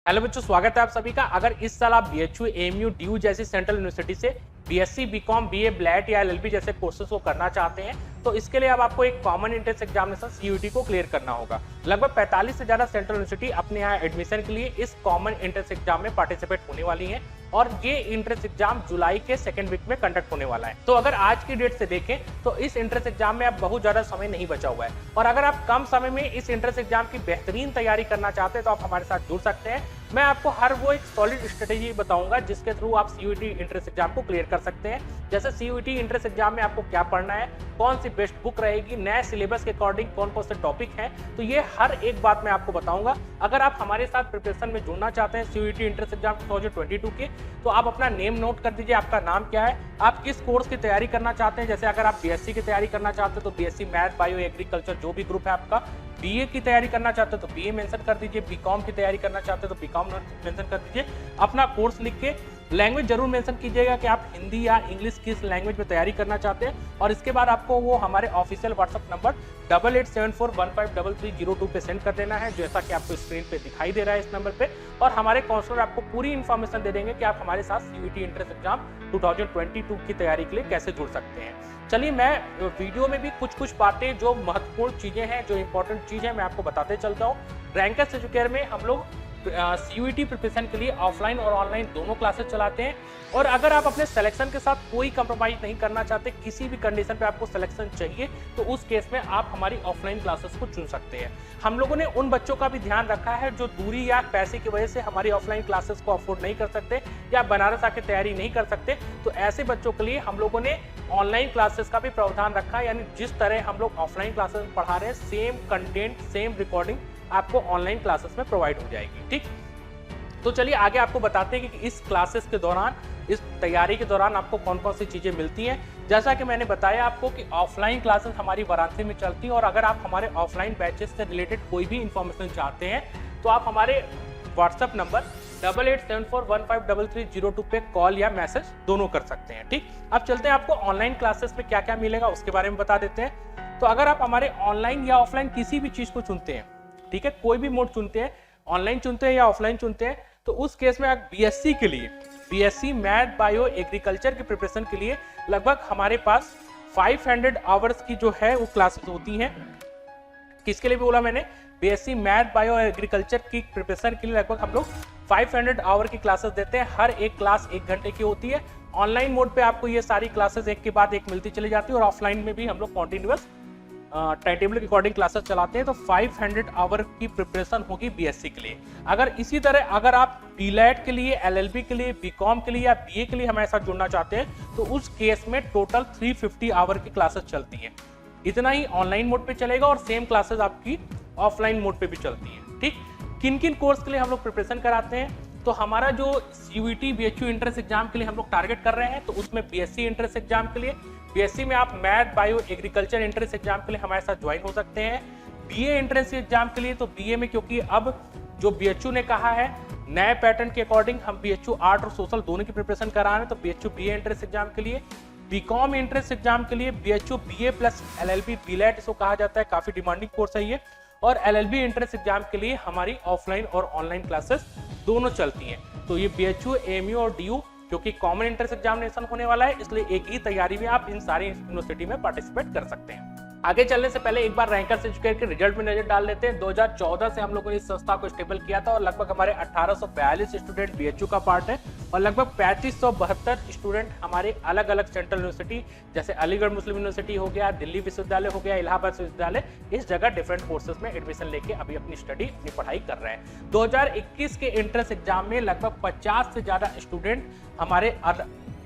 Hello बच्चों, स्वागत है आप सभी का। अगर इस साल आप बीएचयू, एएमयू, डीयू जैसी सेंट्रल यूनिवर्सिटी से बीएससी, बीकॉम, बीए, ब्लैट या एलएलबी जैसे कोर्सेज को करना चाहते हैं तो इसके लिए अब आपको एक कॉमन एंट्रेंस एग्जामिनेशन सीयूईटी को क्लियर करना होगा। लगभग 45 से ज्यादा सेंट्रल यूनिवर्सिटी अपने यहाँ एडमिशन के लिए इस कॉमन एंट्रेंस एग्जाम में पार्टिसिपेट होने वाली हैं और ये एंट्रेंस एग्जाम जुलाई के सेकंड वीक में कंडक्ट होने वाला है। तो अगर आज की डेट से देखें तो इस एंट्रेंस एग्जाम में अब बहुत ज्यादा समय नहीं बचा हुआ है और अगर आप कम समय में इस एंट्रेंस एग्जाम की बेहतरीन तैयारी करना चाहते हैं तो आप हमारे साथ जुड़ सकते हैं। मैं आपको हर वो एक सॉलिड स्ट्रेटेजी बताऊंगा जिसके थ्रू आप सीयूईटी एंट्रेंस एग्जाम को क्लियर कर सकते हैं। जैसे सीयूईटी एंट्रेंस एग्जाम में आपको क्या पढ़ना है, कौन सी बेस्ट बुक रहेगी, नए सिलेबस के अकॉर्डिंग कौन कौन से टॉपिक हैं, तो ये हर एक बात मैं आपको बताऊंगा। अगर आप हमारे साथ प्रिपरेशन में जुड़ना चाहते हैं सीयूईटी एंट्रेंस एग्जाम 2022 के, तो आप अपना नेम नोट कर दीजिए। आपका नाम क्या है, आप किस कोर्स की तैयारी करना चाहते हैं। जैसे अगर आप बीएससी की तैयारी करना चाहते हैं तो बीएससी मैथ, बायो, एग्रीकल्चर जो भी ग्रुप है आपका। बीए की तैयारी करना चाहते हो तो बीए मेंशन कर दीजिए। बीकॉम की तैयारी करना चाहते हो तो बीकॉम मेंशन कर दीजिए। अपना कोर्स लिख के लैंग्वेज जरूर मेंशन कीजिएगा कि आप हिंदी या इंग्लिश किस लैंग्वेज में तैयारी करना चाहते हैं और इसके बाद आपको वो हमारे ऑफिशियल व्हाट्सएप नंबर 8874153302 पे सेंड कर देना है, जैसा कि आपको स्क्रीन पे दिखाई दे रहा है इस नंबर पे। और हमारे काउंसलर आपको पूरी इन्फॉर्मेशन दे देंगे कि आप हमारे साथ सीयूईटी एंट्रेंस एग्जाम 2022 की तैयारी के लिए कैसे जुड़ सकते हैं। चलिए, मैं वीडियो में भी कुछ बातें जो महत्वपूर्ण चीजें हैं, जो इंपॉर्टेंट चीज है, मैं आपको बताते चलता हूँ। रैंकर्स एजुकेयर में हम लोग सीयूईटी प्रिपरेशन के लिए ऑफलाइन और ऑनलाइन दोनों क्लासेस चलाते हैं और अगर आप अपने सिलेक्शन के साथ कोई कंप्रोमाइज नहीं करना चाहते, किसी भी कंडीशन पे आपको सिलेक्शन चाहिए, तो उस केस में आप हमारी ऑफलाइन क्लासेस को चुन सकते हैं। हम लोगों ने उन बच्चों का भी ध्यान रखा है जो दूरी या पैसे की वजह से हमारी ऑफलाइन क्लासेस को अफोर्ड नहीं कर सकते या बनारस आके तैयारी नहीं कर सकते, तो ऐसे बच्चों के लिए हम लोगों ने ऑनलाइन क्लासेस का भी प्रावधान रखा है। यानी जिस तरह हम लोग ऑफलाइन क्लासेस पढ़ा रहे हैं, सेम कंटेंट, सेम रिकॉर्डिंग आपको ऑनलाइन क्लासेस में प्रोवाइड हो जाएगी। ठीक, तो चलिए आगे आपको बताते हैं कि इस क्लासेस के दौरान, इस तैयारी के दौरान आपको कौन कौन सी चीजें मिलती हैं। जैसा कि मैंने बताया आपको कि ऑफलाइन क्लासेस हमारी वाराणसी में चलती हैं और अगर आप हमारे ऑफलाइन बैचेस से रिलेटेड कोई भी इंफॉर्मेशन चाहते हैं तो आप हमारे व्हाट्सएप नंबर 8874153302 पे कॉल या मैसेज दोनों कर सकते हैं। ठीक, अब चलते हैं आपको ऑनलाइन क्लासेस में क्या क्या मिलेगा उसके बारे में बता देते हैं। तो अगर आप हमारे ऑनलाइन या ऑफलाइन किसी भी चीज को चुनते हैं, ठीक है, कोई भी मोड चुनते हैं, ऑनलाइन चुनते हैं या ऑफलाइन चुनते हैं, तो उस केस में आप बीएससी के लिए, बीएससी मैथ, बायो, एग्रीकल्चर की प्रिपरेशन के लिए लगभग हमारे पास 500 आवर्स की जो है वो क्लासेस होती हैं। किसके लिए भी बोला मैंने, बीएससी मैथ, बायो, एग्रीकल्चर की प्रिपरेशन के लिए लगभग हम लोग 500 आवर की क्लासेस देते हैं। हर एक क्लास 1 घंटे की होती है। ऑनलाइन मोड पे आपको ये सारी क्लासेस एक के बाद एक मिलती चली जाती है और ऑफलाइन में भी हम लोग कॉन्टिन्यूअस टाइम टेबल के अकॉर्डिंग क्लासेस चलाते हैं। तो 500 आवर की प्रिपरेशन होगी बीएससी के लिए। अगर इसी तरह अगर आप बीलैट के लिए, एलएलबी के लिए, बीकॉम के लिए या बीए के लिए हमारे साथ जुड़ना चाहते हैं तो उस केस में टोटल 350 आवर की क्लासेस चलती हैं। इतना ही ऑनलाइन मोड पे चलेगा और सेम क्लासेस आपकी ऑफलाइन मोड पे भी चलती है। ठीक, किन किन कोर्स के लिए हम लोग प्रिपरेशन कराते हैं, तो हमारा जो सीयूईटी बीएचयू एंट्रेंस एग्जाम के लिए हम लोग टारगेट कर रहे हैं, तो उसमें बीएससी एंट्रेंस एग्जाम के लिए, बीएससी में आप math, bio, agriculture entrance exam के लिए हमारे साथ ज्वाइन हो सकते हैं। बीए एंट्रेंस एग्जाम के लिए, तो बीए में क्योंकि अब जो बीएचयू ने कहा है नए पैटर्न के अकॉर्डिंग हम बीएचयू आर्ट और सोशल दोनों की प्रिपरेशन करा रहे हैं, तो बीएचयू बीए एंट्रेंस एग्जाम के लिए, बीकॉम एंट्रेंस एग्जाम के लिए बीएचयू बीए प्लस एलएलबी बीलैट इसको कहा जाता है, काफी डिमांडिंग कोर्स है ये। और एलएलबी एंट्रेंस एग्जाम के लिए हमारी ऑफलाइन और ऑनलाइन क्लासेस दोनों चलती हैं। तो ये बीएचयू, एएमयू और डीयू क्योंकि कॉमन एंट्रेंस एग्जामिनेशन होने वाला है, इसलिए एक ही तैयारी में आप इन सारी यूनिवर्सिटी में पार्टिसिपेट कर सकते हैं। आगे चलने से पहले एक बार रैंकर्स एजुकेयर के रिजल्ट में नजर डाल लेते हैं। 2014 से हम लोगों ने इस संस्था को स्टेबल किया था और लगभग हमारे 1842 स्टूडेंट बीएचयू का पार्ट है और लगभग 3572 स्टूडेंट हमारे अलग अलग सेंट्रल यूनिवर्सिटी जैसे अलीगढ़ मुस्लिम यूनिवर्सिटी हो गया, दिल्ली विश्वविद्यालय हो गया, इलाहाबाद विश्वविद्यालय, इस जगह डिफरेंट कोर्सेज में एडमिशन लेके अभी अपनी स्टडी, अपनी पढ़ाई कर रहे हैं। 2021 के एंट्रेंस एग्जाम में लगभग 50 से ज्यादा स्टूडेंट हमारे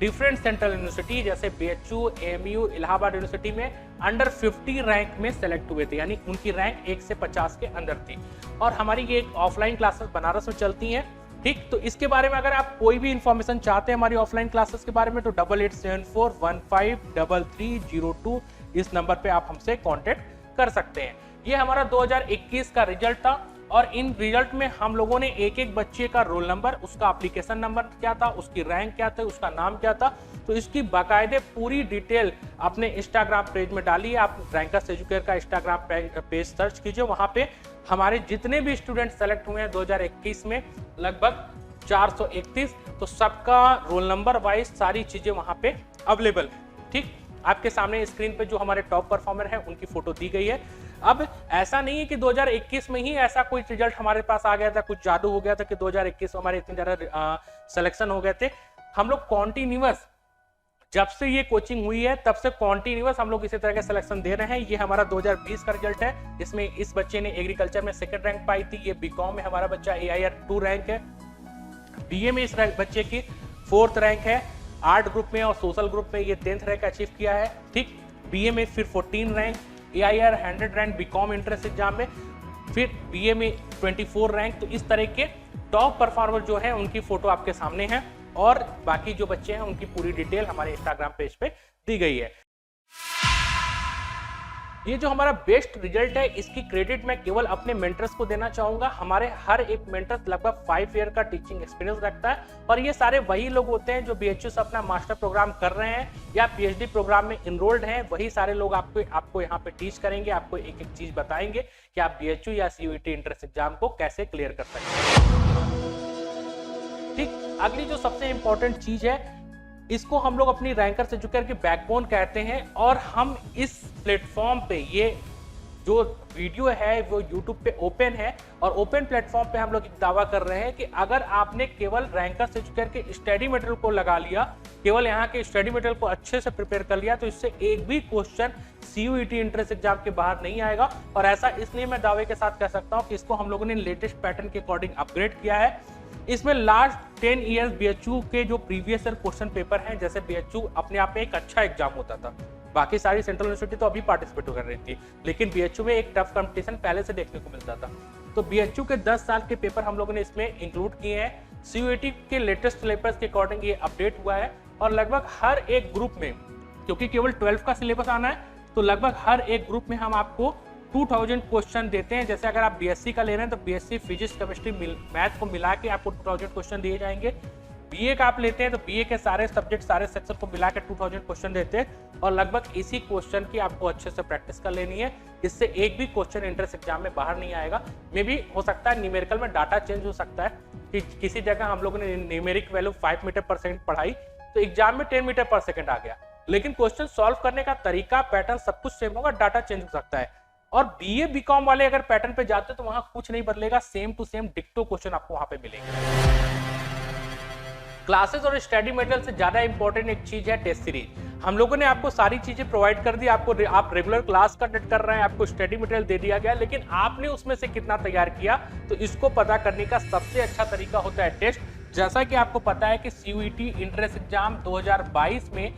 डिफरेंट सेंट्रल यूनिवर्सिटी जैसे बीएचयू, एएमयू, इलाहाबाद यूनिवर्सिटी में अंडर 50 रैंक में सेलेक्ट हुए थे, यानी उनकी रैंक 1 से 50 के अंदर थी। और हमारी ये ऑफलाइन क्लासेस बनारस में चलती हैं। ठीक, तो इसके बारे में अगर आप कोई भी इंफॉर्मेशन चाहते हैं हमारी ऑफलाइन क्लासेस के बारे में तो 8874153302 इस नंबर पे आप हमसे कांटेक्ट कर सकते हैं। ये हमारा 2021 का रिजल्ट था और इन रिजल्ट में हम लोगों ने एक एक बच्चे का रोल नंबर, उसका एप्लीकेशन नंबर क्या था, उसकी रैंक क्या था, उसका नाम क्या था, तो इसकी बाकायदे पूरी डिटेल अपने इंस्टाग्राम पेज में डालिए। आप रैंकर्स एजुकेयर का इंस्टाग्राम पेज सर्च कीजिए, वहां पे हमारे जितने भी स्टूडेंट सेलेक्ट हुए हैं 2021 में लगभग 431, तो सबका रोल नंबर वाइज सारी चीजें वहां पे अवेलेबल है। ठीक, आपके सामने स्क्रीन पे जो हमारे टॉप परफॉर्मर हैं उनकी फोटो दी गई है। अब ऐसा नहीं है कि 2021 में ही ऐसा कोई रिजल्ट हमारे पास आ गया था, कुछ जादू हो गया था कि 2021 में हमारे इतने ज्यादा सिलेक्शन हो गए थे। हम लोग कॉन्टिन्यूअस, जब से ये कोचिंग हुई है तब से कॉन्टिन्यूअस हम लोग इसी तरह के सिलेक्शन दे रहे हैं। ये हमारा 2020 का रिजल्ट है, इसमें इस बच्चे ने एग्रीकल्चर में 2nd रैंक पाई थी। ये बीकॉम में हमारा बच्चा AIR 2 रैंक है। BA में इस बच्चे की 4th रैंक है। आर्ट ग्रुप में और सोशल ग्रुप में ये 10th रैंक अचीव किया है। ठीक, BA में फिर 14 rank, AIR 100 rank BCom entrance exam में, फिर BA में 24 रैंक। तो इस तरह के टॉप परफॉर्मर जो है उनकी फोटो आपके सामने है और बाकी जो बच्चे हैं उनकी पूरी डिटेल हमारे इंस्टाग्राम पेज पे दी गई है। ये जो हमारा बेस्ट रिजल्ट है इसकी क्रेडिट मैं केवल अपने मेंटर्स को देना चाहूंगा। हमारे हर एक मेंटर लगभग 5 ईयर का टीचिंग एक्सपीरियंस रखता है और ये सारे वही लोग होते हैं जो BHU से अपना मास्टर प्रोग्राम कर रहे हैं या PhD प्रोग्राम में इनरोल्ड हैं। वही सारे लोग आपको यहाँ पे टीच करेंगे, आपको एक एक चीज बताएंगे कि आप BHU या CUET एंट्रेंस एग्जाम को कैसे क्लियर कर सकते हैं। ठीक, अगली जो सबसे इंपॉर्टेंट चीज है, इसको हम लोग अपनी रैंकर्स एजुकेयर की बैकबोन कहते हैं और हम इस प्लेटफॉर्म पे, ये जो वीडियो है वो YouTube पे ओपन है और ओपन प्लेटफॉर्म पे हम लोग एक दावा कर रहे हैं कि अगर आपने केवल रैंकर्स एजुकेयर के स्टडी मटेरियल को लगा लिया, केवल यहाँ के स्टडी मटेरियल को अच्छे से प्रिपेयर कर लिया, तो इससे एक भी क्वेश्चन CUET एंट्रेंस एग्जाम के बाहर नहीं आएगा। और ऐसा इसलिए मैं दावे के साथ कह सकता हूँ कि इसको हम लोगों ने लेटेस्ट पैटर्न के अकॉर्डिंग अपग्रेड किया है। इसमें लास्ट 10 ईयर्स BHU के जो प्रीवियस ईयर क्वेश्चन पेपर हैं, जैसे BHU अपने आप में एक अच्छा एग्जाम होता था, बाकी सारी सेंट्रल यूनिवर्सिटी तो अभी पार्टिसिपेट कर रही थी, लेकिन BHU में एक टफ कंपटीशन पहले से देखने को मिलता था। तो BHU के 10 साल के पेपर हम लोगों ने इसमें इंक्लूड किए हैं। CUET के लेटेस्ट सिलेबस के अकॉर्डिंग ये अपडेट हुआ है और लगभग हर एक ग्रुप में, क्योंकि केवल 12 का सिलेबस आना है, तो लगभग हर एक ग्रुप में हम आपको 2000 क्वेश्चन देते हैं। जैसे अगर आप BSc का ले रहे हैं तो BSc फिजिक्स केमिस्ट्री मैथ को मिला के आपको 2000 क्वेश्चन दिए जाएंगे। BA का आप लेते हैं तो BA के सारे सब्जेक्ट, सारे सेक्शन को मिला के 2000 क्वेश्चन देते हैं और लगभग इसी क्वेश्चन की आपको अच्छे से प्रैक्टिस कर लेनी है। इससे एक भी क्वेश्चन एंट्रेंस एग्जाम में बाहर नहीं आएगा। मे भी हो सकता है न्यूमेरिकल में डाटा चेंज हो सकता है कि किसी जगह हम लोगों ने न्यूमेरिक वैल्यू 5 मीटर पर सेकंड पढ़ाई तो एग्जाम में 10 मीटर पर सेकंड आ गया, लेकिन क्वेश्चन सॉल्व करने का तरीका, पैटर्न सब कुछ सेम होगा, डाटा चेंज हो सकता है। और BA BCom वाले अगर पैटर्न पे जाते तो वहां कुछ नहीं बदलेगा, सेम टू सेम डिक्टो क्वेश्चन आपको वहां पे मिलेंगे। क्लासेस और स्टडी मटेरियल से ज्यादा इंपॉर्टेंट एक चीज है टेस्ट सीरीज। हम लोगों ने आपको सारी चीजें प्रोवाइड कर दी, आप रेगुलर क्लास कंडक्ट कर रहे हैं, आपको स्टडी मटेरियल दे दिया गया, लेकिन आपने उसमें से कितना तैयार किया, तो इसको पता करने का सबसे अच्छा तरीका होता है टेस्ट। जैसा कि आपको पता है कि CUET एंट्रेंस एग्जाम 2022 में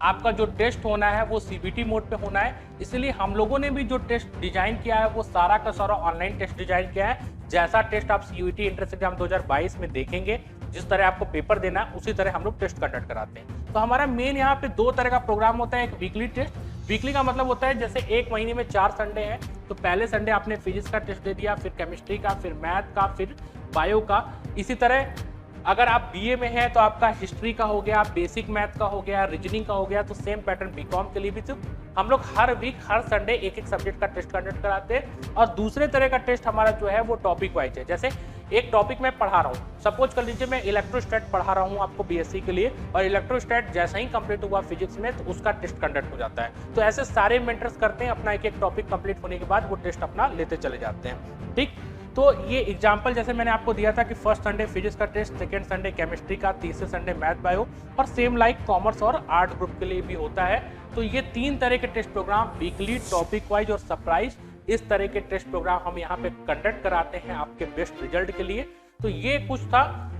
आपका जो टेस्ट होना है वो CBT मोड पे होना है, इसलिए हम लोगों ने भी जो टेस्ट डिजाइन किया है वो सारा का सारा ऑनलाइन टेस्ट डिजाइन किया है। जैसा टेस्ट आप CUET एंट्रेंस एग्जाम 2022 में देखेंगे, जिस तरह आपको पेपर देना है उसी तरह हम लोग टेस्ट कंडक्ट कराते हैं। तो हमारा मेन यहाँ पे 2 तरह का प्रोग्राम होता है। एक वीकली टेस्ट, वीकली का मतलब होता है जैसे एक महीने में 4 संडे हैं, तो पहले संडे आपने फिजिक्स का टेस्ट दे दिया, फिर केमिस्ट्री का, फिर मैथ का, फिर बायो का। इसी तरह अगर आप BA में हैं तो आपका हिस्ट्री का हो गया, बेसिक मैथ का हो गया, रीजनिंग का हो गया। तो सेम पैटर्न BCom के लिए भी हम लोग हर वीक हर संडे एक एक सब्जेक्ट का टेस्ट कंडक्ट कराते हैं। और दूसरे तरह का टेस्ट हमारा जो है वो टॉपिक वाइज है। जैसे एक टॉपिक मैं पढ़ा रहा हूँ, सपोज कर लीजिए मैं इलेक्ट्रोस्टैट पढ़ा रहा हूँ आपको BSc के लिए, और इलेक्ट्रोस्टैट जैसा ही कंप्लीट हुआ फिजिक्स में तो उसका टेस्ट कंडक्ट हो जाता है। तो ऐसे सारे मेंटर्स करते हैं, अपना एक एक टॉपिक कंप्लीट होने के बाद वो टेस्ट अपना लेते चले जाते हैं। ठीक, तो ये एग्जाम्पल जैसे मैंने आपको दिया था कि फर्स्ट संडे फिजिक्स का टेस्ट, सेकेंड संडे केमिस्ट्री का, तीसरे संडे मैथ बायो, और सेम लाइक कॉमर्स और आर्ट ग्रुप के लिए भी होता है। तो ये 3 तरह के test program, weekly, topic wise और सरप्राइज, इस तरह के टेस्ट प्रोग्राम हम यहाँ पे कंडक्ट कराते हैं आपके बेस्ट रिजल्ट के लिए। तो ये कुछ था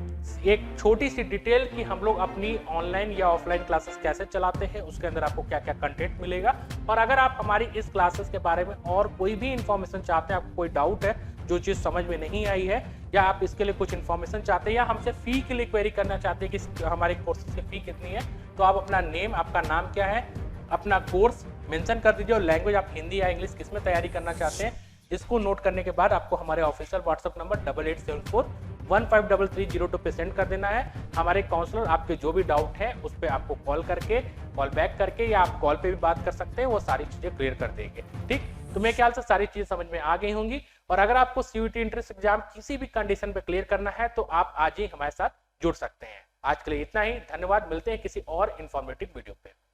एक छोटी सी डिटेल कि हम लोग अपनी ऑनलाइन या ऑफलाइन क्लासेस कैसे चलाते हैं, उसके अंदर आपको क्या क्या कंटेंट मिलेगा। और अगर आप हमारी इस क्लासेस के बारे में और कोई भी इंफॉर्मेशन चाहते हैं, आपको कोई डाउट है, जो चीज़ समझ में नहीं आई है, या आप इसके लिए कुछ इन्फॉर्मेशन चाहते हैं, या हमसे फ़ी के लिए क्वेरी करना चाहते हैं कि हमारे कोर्सेज की फ़ी कितनी है, तो आप अपना नेम, आपका नाम क्या है, अपना कोर्स मेंशन कर दीजिए और लैंग्वेज आप हिंदी या इंग्लिश किस में तैयारी करना चाहते हैं, इसको नोट करने के बाद आपको हमारे ऑफिशियल व्हाट्सएप नंबर 8874 153302 पे सेंड कर देना है। हमारे काउंसलर आपके जो भी डाउट है उस पर आपको कॉल बैक करके या आप कॉल पे भी बात कर सकते हैं, वो सारी चीजें क्लियर कर देंगे। ठीक, तो मेरे ख्याल से सारी चीजें समझ में आ गई होंगी। और अगर आपको सीयूईटी एंट्रेंस एग्जाम किसी भी कंडीशन पे क्लियर करना है तो आप आज ही हमारे साथ जुड़ सकते हैं। आज के लिए इतना ही, धन्यवाद। मिलते हैं किसी और इंफॉर्मेटिव वीडियो पे।